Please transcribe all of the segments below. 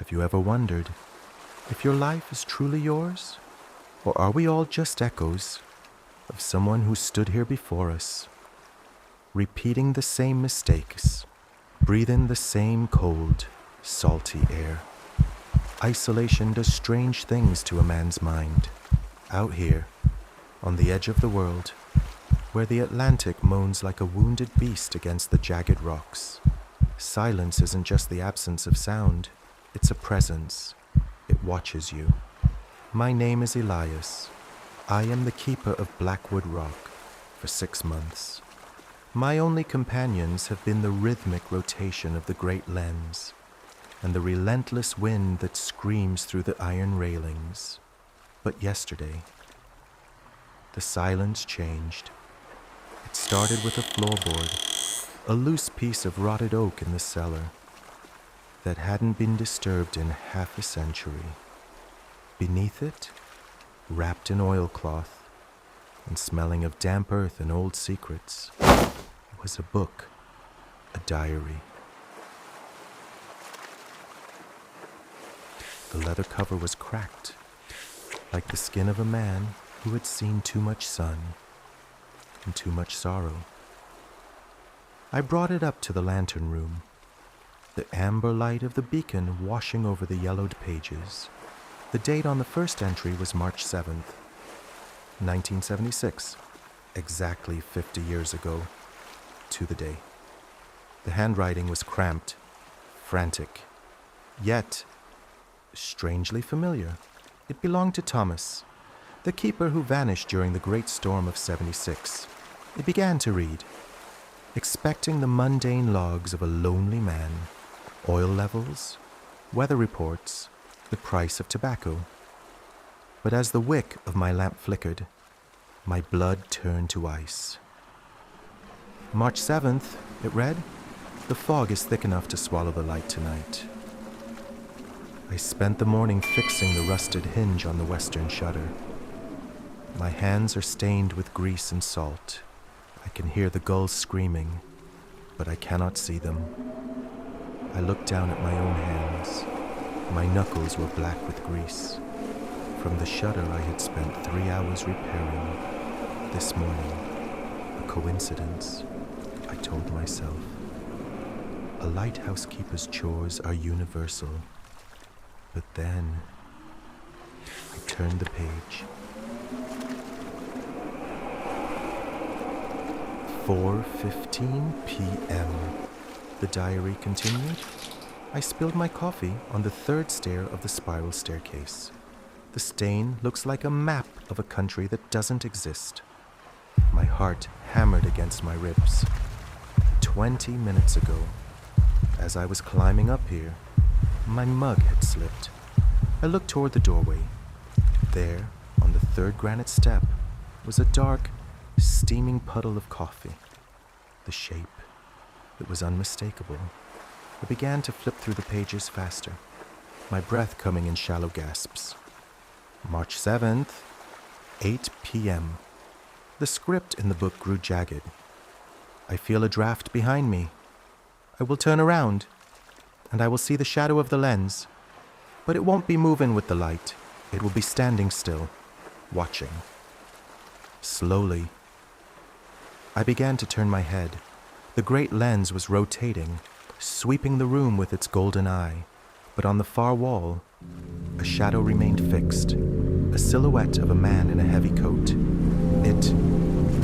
Have you ever wondered if your life is truly yours? Or are we all just echoes of someone who stood here before us, repeating the same mistakes, breathing the same cold, salty air? Isolation does strange things to a man's mind. Out here, on the edge of the world, where the Atlantic moans like a wounded beast against the jagged rocks, silence isn't just the absence of sound, it's a presence. It watches you. My name is Elias. I am the keeper of Blackwood Rock for 6 months. My only companions have been the rhythmic rotation of the great lens and the relentless wind that screams through the iron railings. But yesterday, the silence changed. It started with a floorboard, a loose piece of rotted oak in the cellar that hadn't been disturbed in half a century. Beneath it, wrapped in oilcloth and smelling of damp earth and old secrets, was a book, a diary. The leather cover was cracked, like the skin of a man who had seen too much sun and too much sorrow. I brought it up to the lantern room, the amber light of the beacon washing over the yellowed pages. The date on the first entry was March 7th, 1976, exactly 50 years ago, to the day. The handwriting was cramped, frantic, yet strangely familiar. It belonged to Thomas, the keeper who vanished during the great storm of 76. It began to read, expecting the mundane logs of a lonely man, oil levels, weather reports, the price of tobacco. But as the wick of my lamp flickered, my blood turned to ice. March 7th, it read, the fog is thick enough to swallow the light tonight. I spent the morning fixing the rusted hinge on the western shutter. My hands are stained with grease and salt. I can hear the gulls screaming, but I cannot see them. I look down at my own hands. My knuckles were black with grease. From the shutter I had spent 3 hours repairing. This morning, a coincidence, I told myself. A lighthouse keeper's chores are universal. But then, I turned the page. 4:15 p.m. The diary continued. I spilled my coffee on the 3rd stair of the spiral staircase. The stain looks like a map of a country that doesn't exist. My heart hammered against my ribs. 20 minutes ago, as I was climbing up here, my mug had slipped. I looked toward the doorway. There, on the 3rd granite step, was a dark, steaming puddle of coffee. The shape, it was unmistakable. I began to flip through the pages faster, my breath coming in shallow gasps. March 7th, 8 p.m. The script in the book grew jagged. I feel a draft behind me. I will turn around, and I will see the shadow of the lens, but it won't be moving with the light. It will be standing still, watching. Slowly, I began to turn my head. The great lens was rotating, sweeping the room with its golden eye, but on the far wall, a shadow remained fixed, a silhouette of a man in a heavy coat. It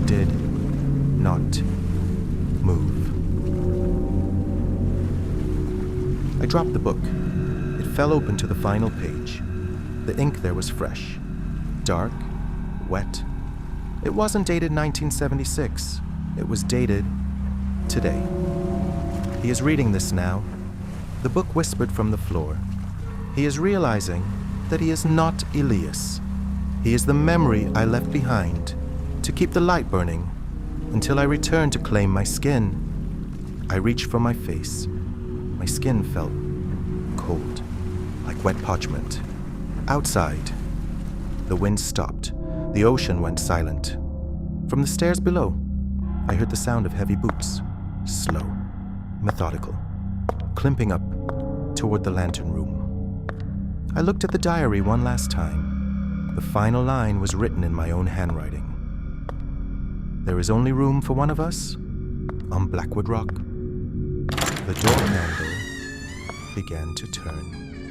did not move. I dropped the book. It fell open to the final page. The ink there was fresh, dark, wet. It wasn't dated 1976. It was dated today. He is reading this now. The book whispered from the floor. He is realizing that he is not Elias. He is the memory I left behind to keep the light burning until I return to claim my skin. I reached for my face. My skin felt cold, like wet parchment. Outside, the wind stopped. The ocean went silent. From the stairs below, I heard the sound of heavy boots, slow, methodical, climping up toward the lantern room. I looked at the diary one last time. The final line was written in my own handwriting. There is only room for one of us on Blackwood Rock. The door handle began to turn.